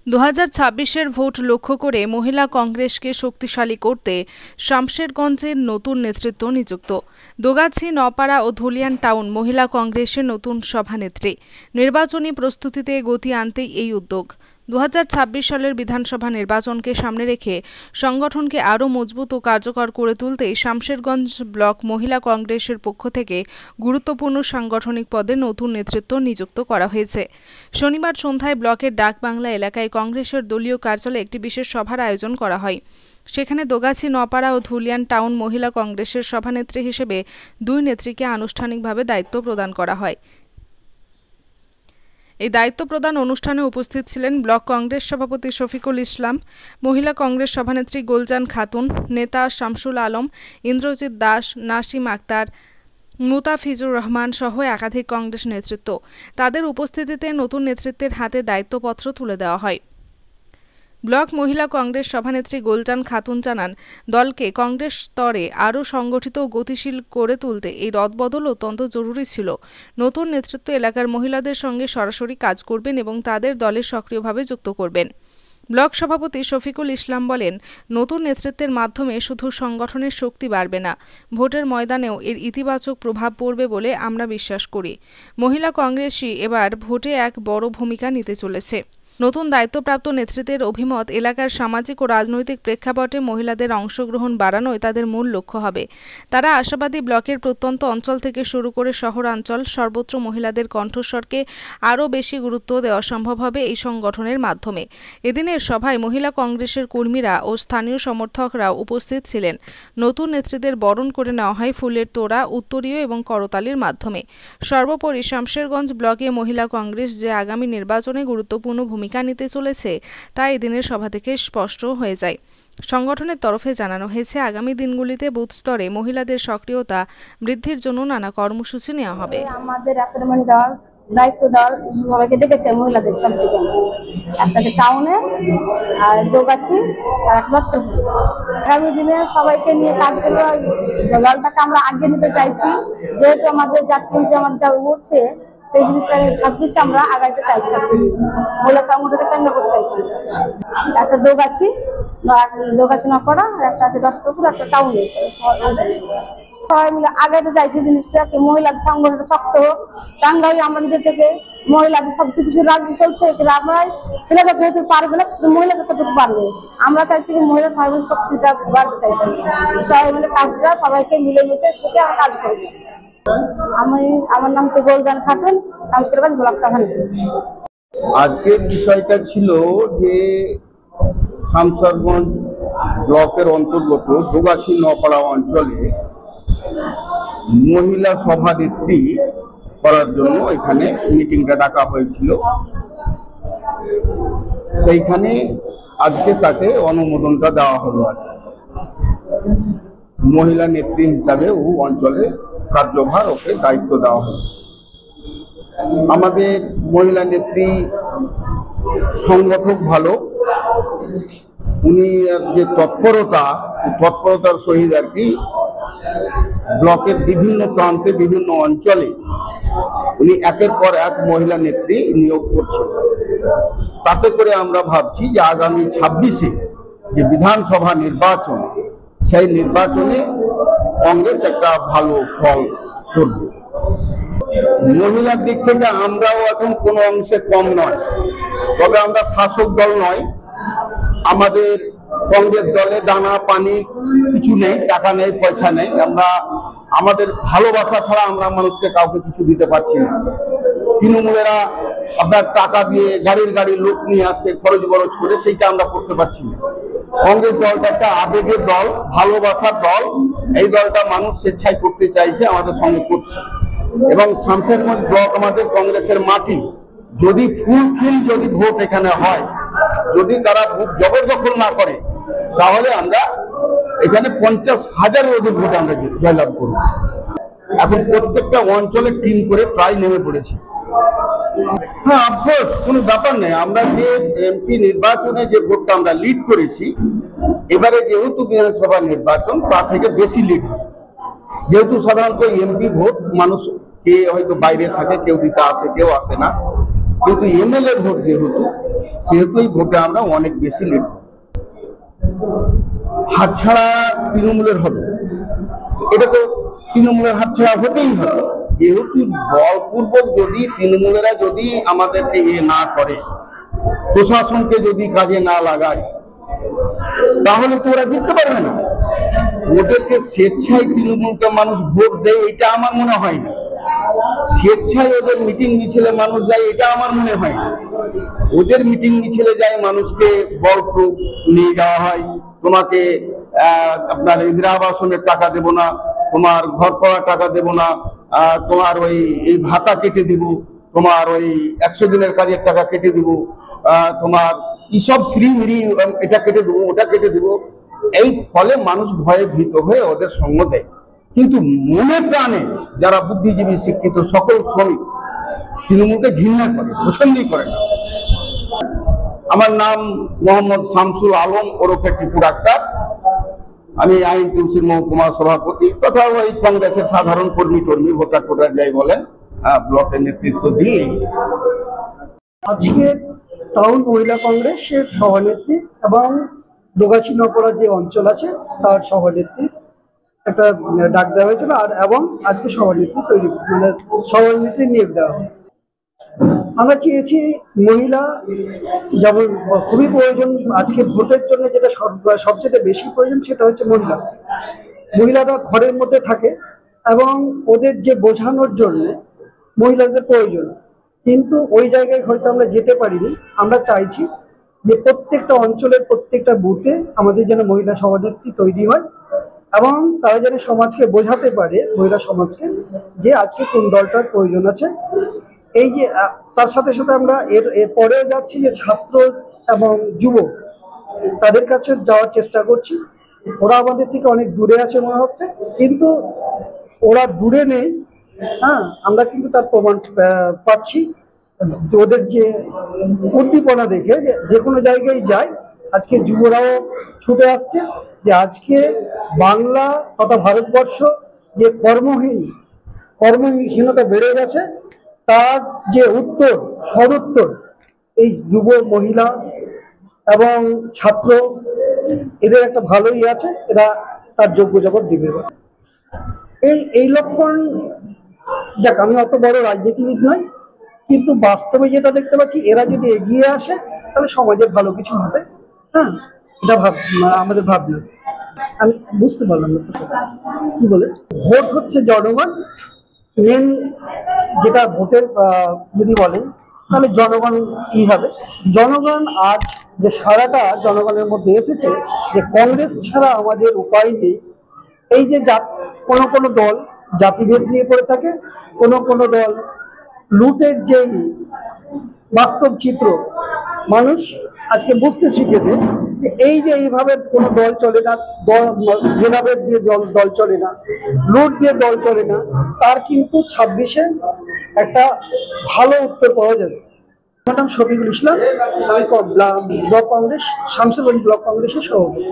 2026-এর vote লক্ষ্য করে মহিলা কংগ্রেসকে শক্তিশালী করতে শামশেরগঞ্জের নতুন নেতৃত্ব নিযুক্ত। দোগাছি, নপাড়া ও ধুলিয়ান টাউন মহিলা কংগ্রেসের নতুন সভানেত্রী। নির্বাচনী প্রস্তুতিতে গতি আনতেই এই উদ্যোগ। 2026 সালের বিধানসভা নির্বাচনকে সামনে রেখে সংগঠনকে আরও মজবুত ও কার্যকর করে তুলতেই শামশেরগঞ্জ ব্লক মহিলা কংগ্রেসের পক্ষ থেকে গুরুত্বপূর্ণ সাংগঠনিক পদে নতুন নেতৃত্ব নিযুক্ত করা হয়েছে। শনিবার সন্ধ্যায় ব্লকের ডাকবাংলা এলাকায় কংগ্রেসের দলীয় কার্যালয়ে একটি বিশেষ সভার আয়োজন করা হয়। সেখানে দোগাছি, নপাড়া ও ধুলিয়ান টাউন মহিলা কংগ্রেসের সভানেত্রী হিসেবে দুই নেত্রীকে আনুষ্ঠানিকভাবে দায়িত্ব প্রদান করা হয়। এই দায়িত্ব প্রদান অনুষ্ঠানে উপস্থিত ছিলেন ব্লক কংগ্রেস সভাপতি শফিকুল ইসলাম, মহিলা কংগ্রেস সভানেত্রী গোলজান খাতুন, নেতা শামসুল আলম, ইন্দ্রজিৎ দাস, নাসিম আক্তার, মুতাফিজুর রহমান সহ একাধিক কংগ্রেস নেতৃত্ব। তাদের উপস্থিতিতে নতুন নেতৃত্বের হাতে দায়িত্বপত্র তুলে দেওয়া হয়। ব্লক মহিলা কংগ্রেস সভানেত্রী গোলজান খাতুন জানান, দলকে কংগ্রেস স্তরে আরও সংগঠিত ও গতিশীল করে তুলতে এই রদবদল অত্যন্ত জরুরি ছিল। নতুন নেতৃত্ব এলাকার মহিলাদের সঙ্গে সরাসরি কাজ করবেন এবং তাদের দলে সক্রিয়ভাবে যুক্ত করবেন। ব্লক সভাপতি শফিকুল ইসলাম বলেন, নতুন নেতৃত্বের মাধ্যমে শুধু সংগঠনের শক্তি বাড়বে না, ভোটের ময়দানেও এর ইতিবাচক প্রভাব পড়বে বলে আমরা বিশ্বাস করি। মহিলা কংগ্রেসই এবার ভোটে এক বড় ভূমিকা নিতে চলেছে। নতুন দায়িত্বপ্রাপ্ত নেতৃত্বের অভিমত, এলাকার সামাজিক ও রাজনৈতিক প্রেক্ষাপটে মহিলাদের অংশগ্রহণ বাড়ানোই তাদের মূল লক্ষ্য হবে। তারা আশাবাদী ব্লকের প্রত্যন্ত অঞ্চল থেকে শুরু করে শহরাঞ্চল সর্বত্র মহিলাদের কণ্ঠস্বরকে আরও বেশি গুরুত্ব দেওয়া সম্ভব হবে এই সংগঠনের মাধ্যমে। এদিনের সভায় মহিলা কংগ্রেসের কর্মীরা ও স্থানীয় সমর্থকরাও উপস্থিত ছিলেন। নতুন নেতৃত্বের বরণ করে নেওয়া হয় ফুলের তোড়া, উত্তরীয় এবং করতালির মাধ্যমে। সর্বোপরি শামশেরগঞ্জ ব্লকে মহিলা কংগ্রেস যে আগামী নির্বাচনে গুরুত্বপূর্ণ ভূমিকা নিতে চলেছে তা এদিনের সভা থেকে স্পষ্ট হয়ে যায়। সংগঠনের তরফে জানানো হয়েছে, আগামী দিনগুলিতে বুথ স্তরে মহিলাদের সক্রিয়তা বৃদ্ধির জন্য নানা কর্মসূচি নেওয়া হবে। আমাদের দায়িত্ব দেওয়ার সবাইকে ডেকেছে মহিলাদের সবদিকে, একটা আছে টাউনে আর দোগাছি আর একটা আগামী দিনে সবাইকে নিয়ে কাজ করবো। দলটাকে আমরা আগে নিতে চাইছি, যেহেতু আমাদের আমার যা উঠছে সেই জিনিসটা 26-এ আমরা আগাইতে চাইছি। মহিলা সংগঠনকে চাঙ্গা করতে চাইছি। একটা দোগাছি নপাড়া আর একটা আছে 10 পুকুর, একটা টাউনে, সবাই মিলে আগাইতে চাইছি জিনিসটাকে। মহিলাদের সংগঠনটা শক্ত হোক, চাঙ্গা হয়ে আমরা নিজে থেকে মহিলাদের সবকিছু রাজনীতি চলছে, আমরা ছেলেরা যেহেতু পারবে না, মহিলা যতটুকু পারবে। আমরা চাইছি কি মহিলা সবাই মিলে শক্তিটা বাড়তে চাইছি, সবাই মিলে কাজটা সবাইকে মিলেমিশে থেকে আমরা কাজ করবো। আমার নাম হচ্ছে গোলজান খাতুন, শামশেরগঞ্জ ব্লক সভানেত্রী। আজকের বিষয়টা ছিল যে শামশেরগঞ্জ ব্লকের অন্তর্গত দোগাছি নপাড়া অঞ্চলে মহিলা সভানেত্রী করার জন্য এখানে মিটিংটা ডাকা হয়েছিল। সেইখানে আজকে তাকে অনুমোদনটা দেওয়া হলো। মহিলা নেত্রী হিসাবে ও অঞ্চলে কার্যভার ওকে দায়িত্ব দেওয়া হলো। আমাদের মহিলা নেত্রী সংগঠক ভালো, উনি যে তৎপরতার সহিত আর কি ব্লকের বিভিন্ন প্রান্তে বিভিন্ন অঞ্চলে উনি একের পর এক মহিলা নেত্রী নিয়োগ করছেন। তাতে করে আমরা ভাবছি যে আগামী 26-এ যে বিধানসভা নির্বাচন, সেই নির্বাচনে কংগ্রেস একটা ভালো ফল করবে। মহিলার দিক থেকে আমরাও এখন কোনো অংশে কম নয়, তবে আমরা শাসক দল নয়। আমাদের কংগ্রেস দলে দানা পানি কিছু নেই, টাকা নেই, পয়সা নেই। আমাদের ভালোবাসা ছাড়া আমরা মানুষকে কাউকে কিছু দিতে পারছি না। তৃণমূলেরা আপনার টাকা দিয়ে গাড়ির লোক নিয়ে আসছে খরচ বরচ করে, সেইটা আমরা করতে পারছি না। কংগ্রেস দলটা একটা আবেগের দল, ভালোবাসার দল। এই দলটা মানুষ স্বেচ্ছায় করতে চাইছে, আমাদের সঙ্গে করছে। এবং শামশেরগঞ্জ ব্লক আমাদের কংগ্রেসের মাটি। যদি যদি ভোট এখানে হয়, যদি তারা ভোট জবরদখল না করে, তাহলে আমরা এখানে 50,000-এর অধিক ভোটে আমরা জয়লাভ করব। এখন প্রত্যেকটা অঞ্চলে টিম করে প্রায় নেমে পড়েছে। হ্যাঁ, অফকোর্স কোনো ব্যাপার নেই। আমরা যে এমপি নির্বাচনে যে ভোটটা আমরা লিড করেছি, এবারে যেহেতু বিধানসভা নির্বাচন, তা থেকে বেশি লিড হবে। যেহেতু সাধারণত এমপি ভোট মানুষ কে হয়তো বাইরে থাকে, কেউ দিতে আসে, কেউ আসে না। কিন্তু এমএলএ ভোট সেহেতু এই ভোটে আমরা অনেক বেশি লিড করব। হাতছাড়া তৃণমূলের হবে, এটা তো তৃণমূলের হাতছাড়া হতেই হবে। যেহেতু বলপূর্বক যদি তৃণমূলেরা যদি আমাদেরকে না করে, প্রশাসনকে যদি কাজে না লাগায়, তাহলে তো ওরা জিততে পারবে না। ওদেরকে স্বেচ্ছায় তৃণমূলকে মানুষ ভোট দেয় এটা আমার মনে হয় না। স্বেচ্ছায় ওদের মিটিং মিছিলে মানুষ যায় এটা আমার মনে হয় না। ওদের মিটিং মিছিলে যায়, মানুষকে বল প্রয়োগ নিয়ে যাওয়া হয়, তোমাকে আপনার ইন্দিরা আবাসনের টাকা দেব না, তোমার ঘর পাওয়ার টাকা দেব না, তোমার ওই এই ভাতা কেটে দিব, তোমার ওই 100 দিনের কাজের টাকা কেটে দিব, তোমার এইসব শ্রীমিরি এটা কেটে দেবো ওটা কেটে দেবো। এই ফলে মানুষ ভয়ে ভীত হয়ে ওদের সঙ্গ দেয়। কিন্তু মনে প্রাণে যারা বুদ্ধিজীবী শিক্ষিত সকল শ্রমিক তৃণমূলকে ঘৃণা করে, পছন্দই করে না। আমার নাম মোহাম্মদ শামসুল আলম ওরফে টিপু ডাক্তার। আমি আইএনটিইউসির মহকুমা সভাপতি তথা ওই কংগ্রেসের সাধারণ কর্মী ভোটার যাই বলেন, ব্লকের নেতৃত্ব দিয়ে। আজকে টাউন মহিলা কংগ্রেসের সভানেত্রী এবং দোগাছি নপড়া যে অঞ্চল আছে তার সভানেত্রী একটা ডাক দেওয়া হয়েছিল, আর এবং আজকে সভানেত্রী সভানেত্রী নিয়োগ দেওয়া হয়। আমরা চেয়েছি মহিলা যেমন খুবই প্রয়োজন, আজকে ভোটের জন্য যেটা সবচেয়ে বেশি প্রয়োজন সেটা হচ্ছে মহিলারা ঘরের মধ্যে থাকে এবং ওদের যে বোঝানোর জন্য মহিলাদের প্রয়োজন, কিন্তু ওই জায়গায় হয়তো আমরা যেতে পারিনি। আমরা চাইছি যে প্রত্যেকটা অঞ্চলের প্রত্যেকটা বুথে আমাদের যেন মহিলা সভানেত্রী তৈরি হয় এবং তারা যেন সমাজকে বোঝাতে পারে, মহিলা সমাজকে, যে আজকে কোন দলটার প্রয়োজন আছে। এই যে তার সাথে সাথে আমরা এর পরেও যাচ্ছি যে ছাত্র এবং যুব তাদের কাছে যাওয়ার চেষ্টা করছি। ওরা আমাদের থেকে অনেক দূরে আছে মনে হচ্ছে, কিন্তু ওরা দূরে নেই। আমরা কিন্তু তার প্রমাণ পাচ্ছি ওদের যে উদ্দীপনা দেখে, যে কোনো জায়গায় যায় আজকে যুবরাও ছুটে আসছে যে আজকে বাংলা তথা ভারতবর্ষ যে কর্মহীনতা বেড়ে গেছে, তার যে সদুত্তর এই যুব মহিলা এবং ছাত্র এদের একটা ভালোই আছে, এরা তার যোগ্য জবাব দিবে। এই লক্ষণ, যাক আমি অত বড় রাজনীতিবিদ নই, কিন্তু বাস্তবে যেটা দেখতে পাচ্ছি এরা যদি এগিয়ে আসে তাহলে সমাজের ভালো কিছু হবে। এটা আমাদের ভাবনা। আমি বুঝতে পারলাম না কি বলে। ভোট হচ্ছে জনগণ, মেন যেটা ভোটের যদি বলেন তাহলে জনগণ হবে। জনগণ আজ যে সারাটা জনগণের মধ্যে এসেছে যে কংগ্রেস ছাড়া আমাদের উপায় নেই। এই যে কোনো দল জাতিভেদ নিয়ে পড়ে থাকে, কোনো দল লুটের যেই বাস্তব চিত্র মানুষ আজকে বুঝতে শিখেছে যে এই যে এইভাবে কোনো দল চলে না, ভেদাভেদ দিয়ে দল চলে না, লুট দিয়ে দল চলে না, তার কিন্তু 26-এ একটা ভালো উত্তর পাওয়া যাবে। আমার নাম শফিকুল ইসলাম, আমি ব্লক কংগ্রেস শামসুরগঞ্জ ব্লক কংগ্রেসের সভাপতি।